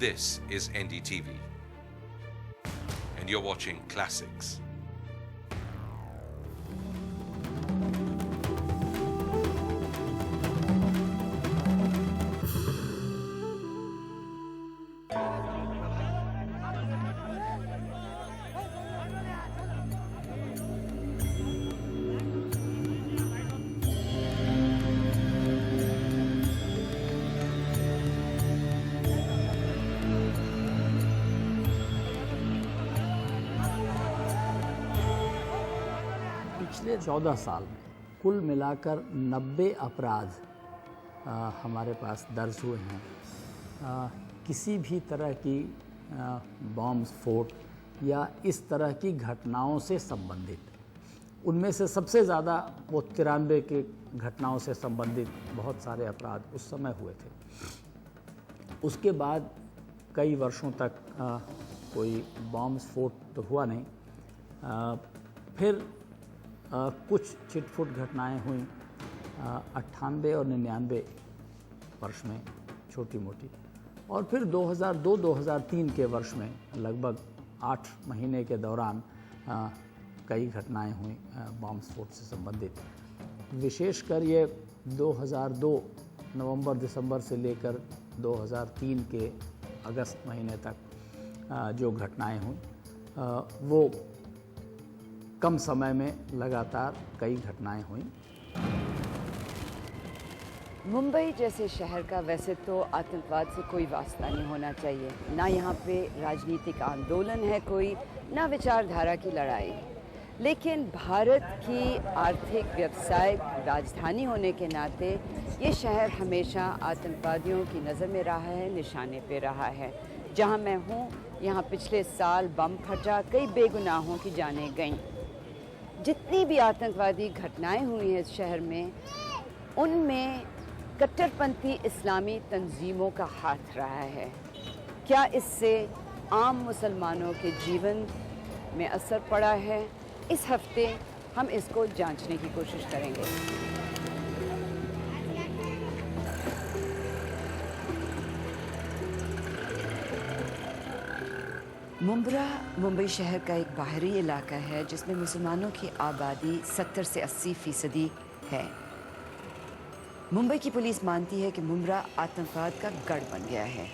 This is NDTV, and you're watching Classics. पिछले 14 साल में कुल मिलाकर 90 अपराध हमारे पास दर्ज हुए हैं। किसी भी तरह की बॉम्ब स्फोट या इस तरह की घटनाओं से संबंधित, उनमें से सबसे ज़्यादा वो 93 के घटनाओं से संबंधित बहुत सारे अपराध उस समय हुए थे। उसके बाद कई वर्षों तक कोई बॉम्ब स्फोट तो हुआ नहीं। फिर कुछ छिटफुट घटनाएं हुई 98 और 99 वर्ष में, छोटी मोटी, और फिर 2002-2003 के वर्ष में लगभग 8 महीने के दौरान कई घटनाएं हुई बॉम्ब स्फोट से संबंधित। विशेषकर ये 2002 नवंबर-दिसंबर से लेकर 2003 के अगस्त महीने तक जो घटनाएं हुई वो कम समय में लगातार कई घटनाएं हुई। मुंबई जैसे शहर का वैसे तो आतंकवाद से कोई वास्ता नहीं होना चाहिए। ना यहाँ पे राजनीतिक आंदोलन है कोई, ना विचारधारा की लड़ाई। लेकिन भारत की आर्थिक व्यावसायिक राजधानी होने के नाते ये शहर हमेशा आतंकवादियों की नज़र में रहा है, निशाने पे रहा है। जहाँ मैं हूँ यहाँ पिछले साल बम फटा, कई बेगुनाहों की जानें गईं। जितनी भी आतंकवादी घटनाएं हुई हैं इस शहर में, उनमें कट्टरपंथी इस्लामी तंजीमों का हाथ रहा है। क्या इससे आम मुसलमानों के जीवन में असर पड़ा है? इस हफ्ते हम इसको जांचने की कोशिश करेंगे। मुंब्रा मुंबई शहर का एक बाहरी इलाका है जिसमें मुसलमानों की आबादी 70 से 80% है। मुंबई की पुलिस मानती है कि मुंब्रा आतंकवाद का गढ़ बन गया है।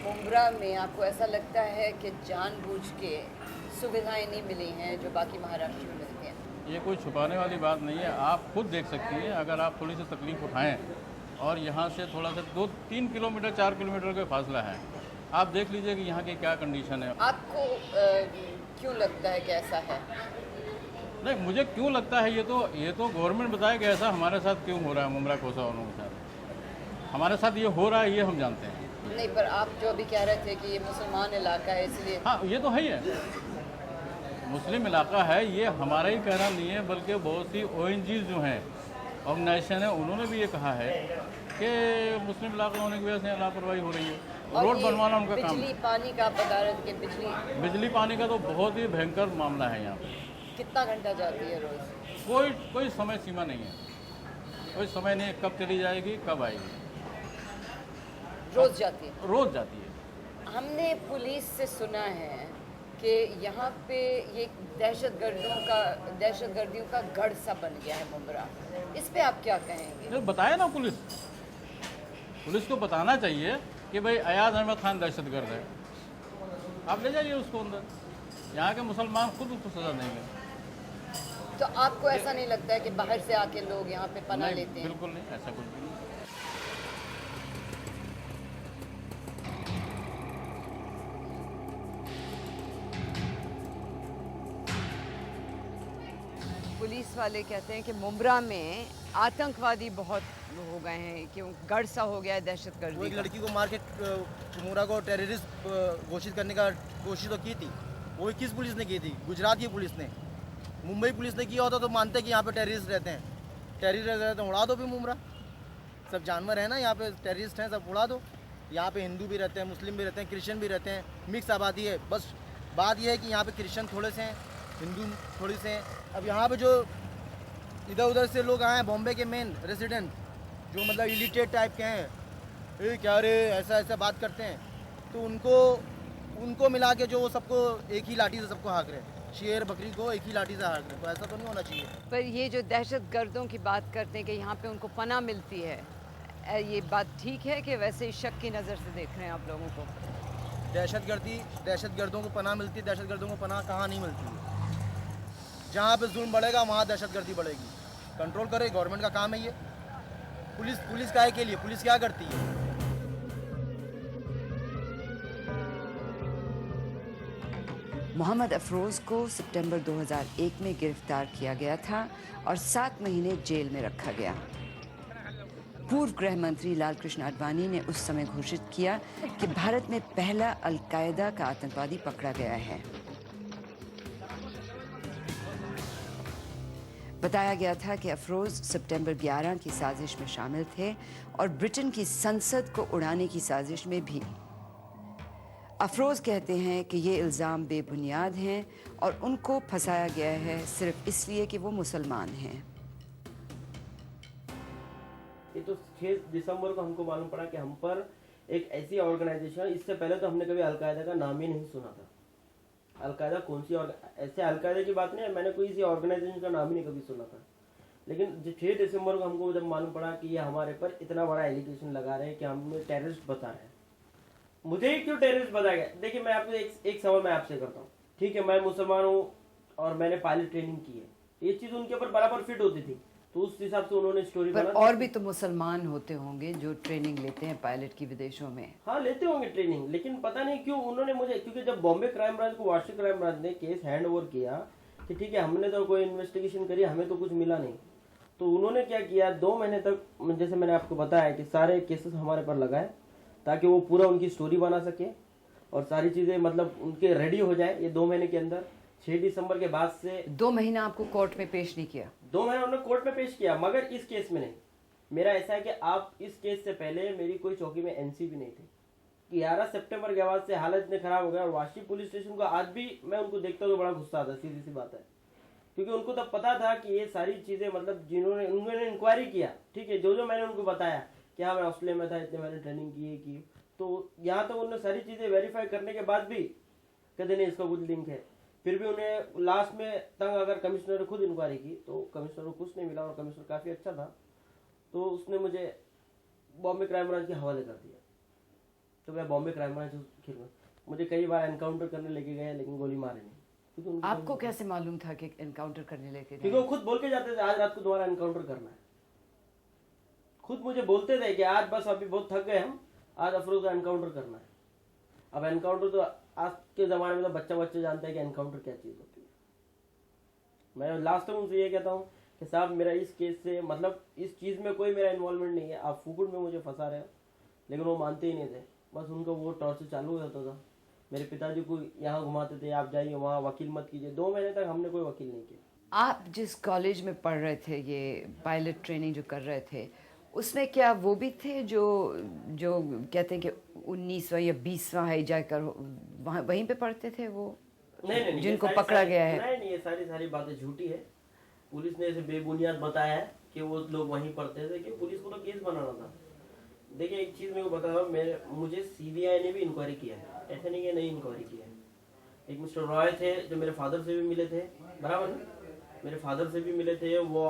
मुंब्रा में आपको ऐसा लगता है कि जानबूझ के सुविधाएं नहीं मिली हैं जो बाकी महाराष्ट्र में मिलती हैं? ये कोई छुपाने वाली बात नहीं है, आप खुद देख सकती हैं। अगर आप थोड़ी सी तकलीफ उठाएं और यहाँ से थोड़ा सा 2-3 किलोमीटर 4 किलोमीटर का फासला है, आप देख लीजिए कि यहाँ की क्या कंडीशन है। आपको क्यों लगता है कि ऐसा है? नहीं, मुझे क्यों लगता है ये तो गवर्नमेंट बताए कि ऐसा हमारे साथ क्यों हो रहा है। मुंब्रा कोसा वालों के साथ हमारे साथ ये हो रहा है, ये हम जानते हैं। नहीं, पर आप जो अभी कह रहे थे कि ये मुसलमान इलाका है इसलिए। हाँ, ये तो है ही है, मुस्लिम इलाका है। ये हमारा ही कहना नहीं है, बल्कि बहुत सी ONGs जो हैं, ऑर्गेनाइजेशन है, उन्होंने भी ये कहा है कि मुस्लिम इलाका होने की वजह से लापरवाही हो रही है। रोड बनवाना उनका काम है। बिजली पानी का आप बता रहे थे कि बिजली पानी का तो बहुत ही भयंकर मामला है यहाँ पे। कितना घंटा जाती है रोज? कोई समय सीमा नहीं है, कोई समय नहीं है कब चली जाएगी कब आएगी। रोज जाती है? रोज जाती है। हमने पुलिस से सुना है कि यहाँ पे ये दहशतगर्दियों का गढ़ सा बन गया है मुंब्रा। इस पे आप क्या कहेंगे? बताया ना, पुलिस को बताना चाहिए कि भाई अयाज अहमद खान दहशतगर्द है, आप ले जाइए उसको अंदर। यहाँ के मुसलमान खुद उसको सजा देंगे। तो आपको ऐसा नहीं लगता है कि बाहर से आके लोग यहाँ पे पनाह लेते हैं? बिल्कुल नहीं, ऐसा कुछ भी नहीं। पुलिस वाले कहते हैं कि मुंब्रा में आतंकवादी बहुत हो गए हैं, क्यों गढ़ सा हो गया है दहशतगर्दी। एक लड़की को मार के मुंब्रा को टेररिस्ट घोषित करने का कोशिश तो की थी। वो किस पुलिस ने की थी? गुजरात की पुलिस ने। मुंबई पुलिस ने किया होता तो मानते कि यहाँ पे टेररिस्ट रहते हैं। टेररिस्ट रहते हैं, उड़ा दो भी मुंब्रा। सब जानवर हैं ना यहाँ पे, टेररिस्ट हैं, सब उड़ा दो। यहाँ पे हिंदू भी रहते हैं, मुस्लिम भी रहते हैं, क्रिश्चियन भी रहते हैं, मिक्स आबादी है। बस बात यह है कि यहाँ पे क्रिश्चियन थोड़े से हैं, हिंदू थोड़ी से हैं। अब यहाँ पे जो इधर उधर से लोग आए हैं, बॉम्बे के मेन रेसिडेंट, जो मतलब इलिटेट टाइप के हैं, ए क्या रे ऐसा ऐसा बात करते हैं, तो उनको मिला के जो वो सबको एक ही लाठी से सबको हाँक रहे हैं, शेर बकरी को एक ही लाठी से हाँक रहे हैं, तो ऐसा तो नहीं होना चाहिए। पर ये जो दहशत गर्दों की बात करते हैं कि यहाँ पे उनको पनाह मिलती है, ये बात ठीक है कि वैसे ही शक की नज़र से देख रहे हैं आप लोगों को? दहशतगर्दों को पनाह मिलती है, दहशतगर्दों को पनाह कहाँ नहीं मिलती है। जहाँ पे जुल्म बढ़ेगा वहाँ दहशतगर्दी बढ़ेगी। कंट्रोल करे, गवर्नमेंट का काम है ये। पुलिस काहे के लिए, पुलिस क्या करती है? मोहम्मद अफरोज़ को सितंबर 2001 में गिरफ्तार किया गया था और 7 महीने जेल में रखा गया। पूर्व गृह मंत्री लालकृष्ण आडवाणी ने उस समय घोषित किया कि भारत में पहला अल-कायदा का आतंकवादी पकड़ा गया है। बताया गया था कि अफरोज़ सितंबर 11 की साजिश में शामिल थे और ब्रिटेन की संसद को उड़ाने की साजिश में भी। अफरोज़ कहते हैं कि ये इल्ज़ाम बेबुनियाद हैं और उनको फंसाया गया है सिर्फ इसलिए कि वो मुसलमान हैं। ये तो 6 दिसंबर को हमको मालूम पड़ा कि हम पर एक ऐसी ऑर्गेनाइजेशन है, इससे पहले तो हमने कभी अलकायदा का नाम ही नहीं सुना था। अलकायदा कौन सी ऐसे अलकायदा की बात नहीं है, मैंने कोई इसी ऑर्गेनाइजेशन का नाम ही नहीं कभी सुना था। लेकिन 6 दिसंबर को हमको जब मालूम पड़ा कि ये हमारे पर इतना बड़ा एलिगेशन लगा रहे हैं कि हमें टेररिस्ट बता रहे हैं। मुझे ही क्यों टेररिस्ट बताया गया? देखिए मैं आपको एक सवाल मैं आपसे करता हूँ, ठीक है, मैं मुसलमान हूँ और मैंने पायलट ट्रेनिंग की है, ये चीज़ उनके ऊपर बराबर फिट होती थी, तो उस हिसाब से उन्होंने स्टोरी पर बना। और भी तो मुसलमान होते होंगे जो ट्रेनिंग लेते हैं पायलट की विदेशों में। हाँ लेते होंगे ट्रेनिंग, लेकिन पता नहीं क्यों उन्होंने मुझे, क्योंकि जब बॉम्बे क्राइम ब्रांच को वार्षिक क्राइम ब्रांच ने केस हैंड ओवर किया कि ठीक है हमने तो कोई इन्वेस्टिगेशन करी, हमें तो कुछ मिला नहीं, तो उन्होंने क्या किया 2 महीने तक, जैसे मैंने आपको बताया कि सारे केसेस हमारे पर लगाए ताकि वो पूरा उनकी स्टोरी बना सके और सारी चीज़ें मतलब उनके रेडी हो जाए ये 2 महीने के अंदर। 6 दिसंबर के बाद से 2 महीना आपको कोर्ट में पेश नहीं किया? 2 महीना उन्होंने कोर्ट में पेश किया, मगर इस केस में नहीं। मेरा ऐसा है कि आप इस केस से पहले मेरी कोई चौकी में एनसी भी नहीं थी। 11 सितंबर के बाद से हालत इतने खराब हो गया और वाशी पुलिस स्टेशन को आज भी मैं उनको देखता हूँ तो बड़ा गुस्सा आता है, सीधी सी बात है, क्योंकि उनको तब पता था कि ये सारी चीज़ें मतलब उन्होंने इंक्वायरी किया, ठीक है, जो मैंने उनको बताया कि हाँ मैं ऑस्ट्रेलिया में था, इतने मैंने ट्रेनिंग की, तो यहाँ तक उन्होंने सारी चीज़ें वेरीफाई करने के बाद भी कहते नहीं इसका कुछ लिंक है। फिर भी उन्हें लास्ट में तंग अगर कमिश्नर ने खुद इंक्वायरी की तो कमिश्नर को कुछ नहीं मिला और कमिश्नर काफ़ी अच्छा था, तो उसने मुझे बॉम्बे क्राइम ब्रांच के हवाले कर दिया। तो मैं बॉम्बे क्राइम ब्रांच मुझे कई बार एनकाउंटर करने लेके गए लेकिन गोली मारे नहीं। आपको कैसे मालूम था कि एनकाउंटर करने लेके गए? क्योंकि वो खुद बोल के जाते थे आज रात को दोबारा एनकाउंटर करना है, खुद मुझे बोलते थे कि आज बस अभी बहुत थक गए हम, आज अफरोज का एनकाउंटर करना है। अब एनकाउंटर तो आज के ज़माने में तो बच्चे जानते हैं कि एनकाउंटर क्या चीज़ होती है। मैं लास्ट टाइम उनसे ये कहता हूँ कि साहब मेरा इस केस से मतलब इस चीज़ में कोई मेरा इन्वॉल्वमेंट नहीं है, आप फुकुट में मुझे फंसा रहे हो, लेकिन वो मानते ही नहीं थे। बस उनका वो टॉर्चर चालू हो जाता था। मेरे पिताजी को यहाँ घुमाते थे, आप जाइए वहाँ वकील मत कीजिए। 2 महीने तक हमने कोई वकील नहीं किया। आप जिस कॉलेज में पढ़ रहे थे, ये पायलट ट्रेनिंग जो कर रहे थे, उसमें क्या वो भी थे जो कहते हैं कि 19वां या 20वां हाईजैक कर वहाँ वहीं पे पढ़ते थे वो? नहीं, जिनको पकड़ा गया है? नहीं, ये सारी बातें झूठी है। पुलिस ने ऐसे बेबुनियाद बताया है कि वो लोग वहीं पढ़ते थे, कि पुलिस को तो केस बनाना था। देखिए एक चीज़ मेरे को बता रहा, मुझे CBI ने भी इंक्वायरी किया है, ऐसे नहीं कि नहीं इंक्वायरी किया है। एक मिस्टर रॉय थे जो मेरे फादर से भी मिले थे, बराबर है, मेरे फादर से भी मिले थे, वो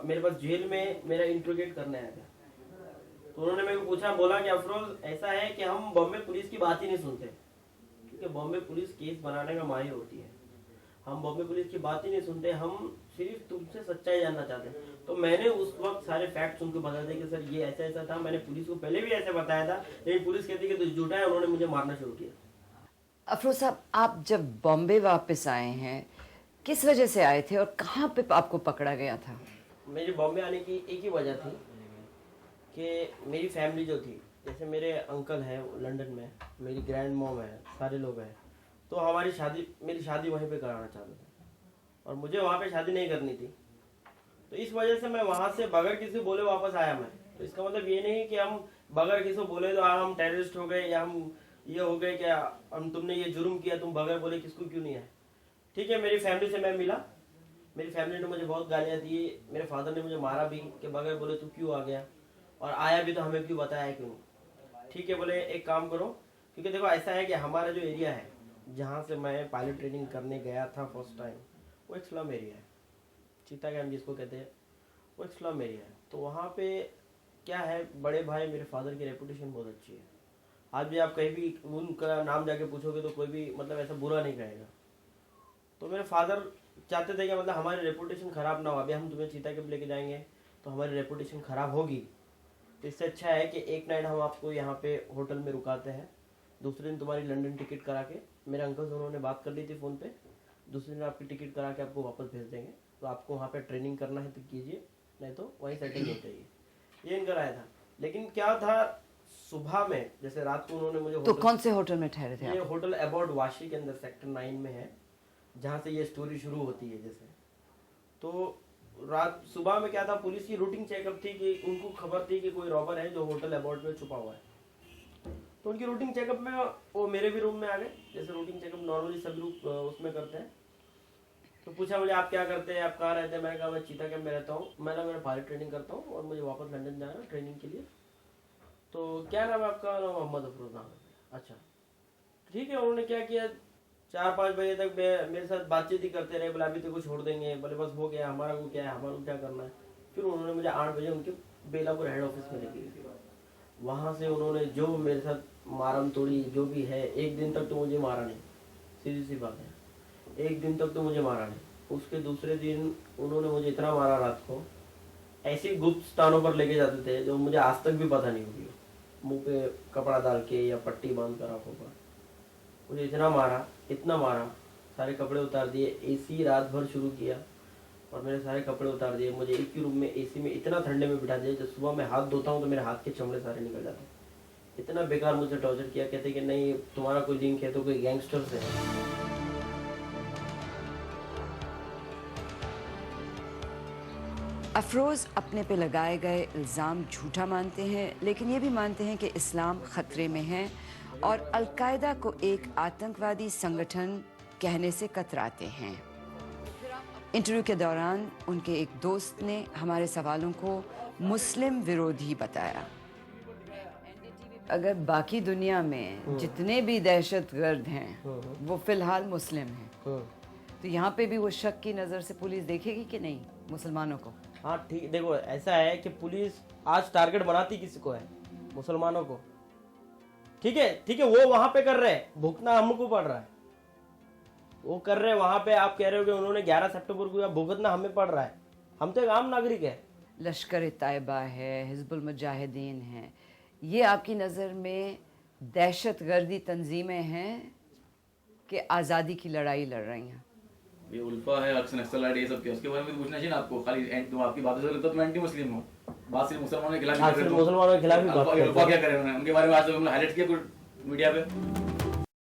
मेरे पास जेल में मेरा इंट्रोगेट करने आया था। तो उन्होंने मेरे को पूछा, बोला कि अफरोज ऐसा है कि हम बॉम्बे पुलिस की बात ही नहीं सुनते, क्योंकि बॉम्बे पुलिस केस बनाने में माहिर होती है। हम बॉम्बे पुलिस की बात ही नहीं सुनते, हम सिर्फ तुमसे सच्चाई जानना चाहते हैं। तो मैंने उस वक्त सारे फैक्ट्स उनको बता दिए कि सर ये ऐसा था। मैंने पुलिस को पहले भी ऐसे बताया था, लेकिन पुलिस कहती कि तो झूठा है, उन्होंने मुझे मारना शुरू किया। अफरोज साहब, आप जब बॉम्बे वापस आए हैं, किस वजह से आए थे और कहाँ पे आपको पकड़ा गया था? मेरे बॉम्बे आने की एक ही वजह थी कि मेरी फैमिली जो थी, जैसे मेरे अंकल हैं लंदन में, मेरी ग्रैंड मॉम है, सारे लोग हैं, तो मेरी शादी वहीं पे कराना चाहते थे और मुझे वहाँ पे शादी नहीं करनी थी। तो इस वजह से मैं वहाँ से बगैर किसी बोले वापस आया मैं। तो इसका मतलब ये नहीं कि हम बगैर किसी बोले तो हम टेररिस्ट हो गए या हम ये हो गए क्या, हम तुमने ये जुर्म किया, तुम बगैर बोले किसको क्यों नहीं आए। ठीक है, मेरी फैमिली से मैं मिला, मेरी फैमिली ने मुझे बहुत गालियाँ दी, मेरे फादर ने मुझे मारा भी कि बगैर बोले तू क्यों आ गया। और आया भी तो हमें क्यों बताया क्यों नहीं? ठीक है, बोले एक काम करो, क्योंकि देखो ऐसा है कि हमारा जो एरिया है जहाँ से मैं पायलट ट्रेनिंग करने गया था फर्स्ट टाइम, वो एक स्लम एरिया है, चीता कैंप जिसको कहते हैं, वो एक स्लम एरिया है। तो वहाँ पे क्या है, बड़े भाई मेरे फादर की रेपुटेशन बहुत अच्छी है। आज भी आप कहीं भी उनका नाम जाके पूछोगे तो कोई भी मतलब ऐसा बुरा नहीं कहेगा। तो मेरे फादर चाहते थे कि मतलब हमारी रेपुटेशन ख़राब ना हो, अभी हम तुम्हें चीता कैंप लेके जाएंगे तो हमारी रेपुटेशन ख़राब होगी, तो इससे अच्छा है कि एक नाइट हम आपको यहाँ पे होटल में रुकाते हैं, दूसरे दिन तुम्हारी लंदन टिकट करा के, मेरे अंकल से उन्होंने बात कर ली थी फ़ोन पे, दूसरे दिन आपकी टिकट करा के आपको वापस भेज देंगे। तो आपको वहाँ पे ट्रेनिंग करना है तो कीजिए, नहीं तो वहीं सेटिंग हो जाइए। ये इनका राय था। लेकिन क्या था, सुबह में जैसे रात को उन्होंने मुझे तो कौन से होटल में ठहरे थे ये आप? होटल अबाउट वाशी के अंदर सेक्टर 9 में है, जहाँ से ये स्टोरी शुरू होती है। जैसे तो रात सुबह में क्या था, पुलिस की रूटीन चेकअप थी कि उनको खबर थी कि कोई रॉबर है जो होटल अबाउट में छुपा हुआ है। तो उनकी रूटीन चेकअप में वो मेरे भी रूम में आ गए, जैसे रूटीन चेकअप नॉर्मली सब लोग उसमें करते हैं। तो पूछा मुझे आप क्या करते हैं, आप कहाँ रहते हैं? मैंने कहा मैं चीता कैंप में रहता हूँ, मैंने पायलट ट्रेनिंग करता हूँ और मुझे वापस लंदन जाना है ट्रेनिंग के लिए। तो क्या नाम है आपका? नाम मोहम्मद अफरोज नाम है। अच्छा ठीक है। उन्होंने क्या किया, 4-5 बजे तक मेरे साथ बातचीत ही करते रहे, बोले अभी तो कुछ छोड़ देंगे, बोले बस हो गया, हमारा को क्या है, हमारा को क्या करना है। फिर उन्होंने मुझे 8 बजे उनके बेलापुर हेड ऑफिस में लेके गए। वहाँ से उन्होंने जो मेरे साथ मारम तोड़ी जो भी है, एक दिन तक तो मुझे मारा नहीं, सीधी सी बात है, एक दिन तक तो मुझे मारा नहीं। उसके दूसरे दिन उन्होंने मुझे इतना मारा, रात को ऐसे गुप्त स्थानों पर लेके जाते थे जो मुझे आज तक भी पता नहीं होगी, मुंह पे कपड़ा डाल के या पट्टी बांध कर आंखों पर। मुझे इतना मारा, सारे कपड़े उतार दिए, एसी रात भर शुरू किया और मेरे सारे कपड़े उतार दिए। मुझे एक ही रूम में एसी में इतना ठंडे में बिठा दिया, जब सुबह मैं हाथ धोता हूँ तो मेरे हाथ के चमड़े सारे निकल जाते हैं। इतना बेकार मुझे टॉर्चर किया। कहते कि नहीं तुम्हारा कोई लिंक है तो कोई गैंगस्टर से है। अफरोज़ अपने पे लगाए गए इल्ज़ाम झूठा मानते हैं, लेकिन ये भी मानते हैं कि इस्लाम ख़तरे में है और अल-कायदा को एक आतंकवादी संगठन कहने से कतराते हैं। इंटरव्यू के दौरान उनके एक दोस्त ने हमारे सवालों को मुस्लिम विरोधी बताया। अगर बाकी दुनिया में जितने भी दहशतगर्द हैं वो फ़िलहाल मुस्लिम हैं, तो यहाँ पे भी वो शक की नज़र से पुलिस देखेगी कि नहीं मुसलमानों को? हाँ ठीक, देखो ऐसा है कि पुलिस आज टारगेट बनाती किसी को है, मुसलमानों को। ठीक है, वो वहां पे कर रहे हैं, भुगतना हमको पड़ रहा है, वो कर रहे हैं वहां पे। आप कह रहे हो कि उन्होंने 11 सितंबर को भुगतना हमें पड़ रहा है, हम तो एक आम नागरिक है। लश्कर तैयबा है, हिज़्बुल मुजाहिदीन है, ये आपकी नज़र में दहशतगर्दी तंजीमें हैं कि आज़ादी की लड़ाई लड़ रही हैं? ये उल्फा है, अक्सर नक्सलाइट, ये सब क्या, उसके बारे में पूछना चाहिए ना आपको। खाली तुम आपकी बातों से लगता है तुम एंटी मुस्लिम हो, बात सिर्फ मुसलमानों के खिलाफ ही कर रहे हो। मुसलमानों के खिलाफ ही बात उल्फा क्या करे उन्होंने, उनके बारे में आज तक हमने हाईलाइट किया कुछ मीडिया पे?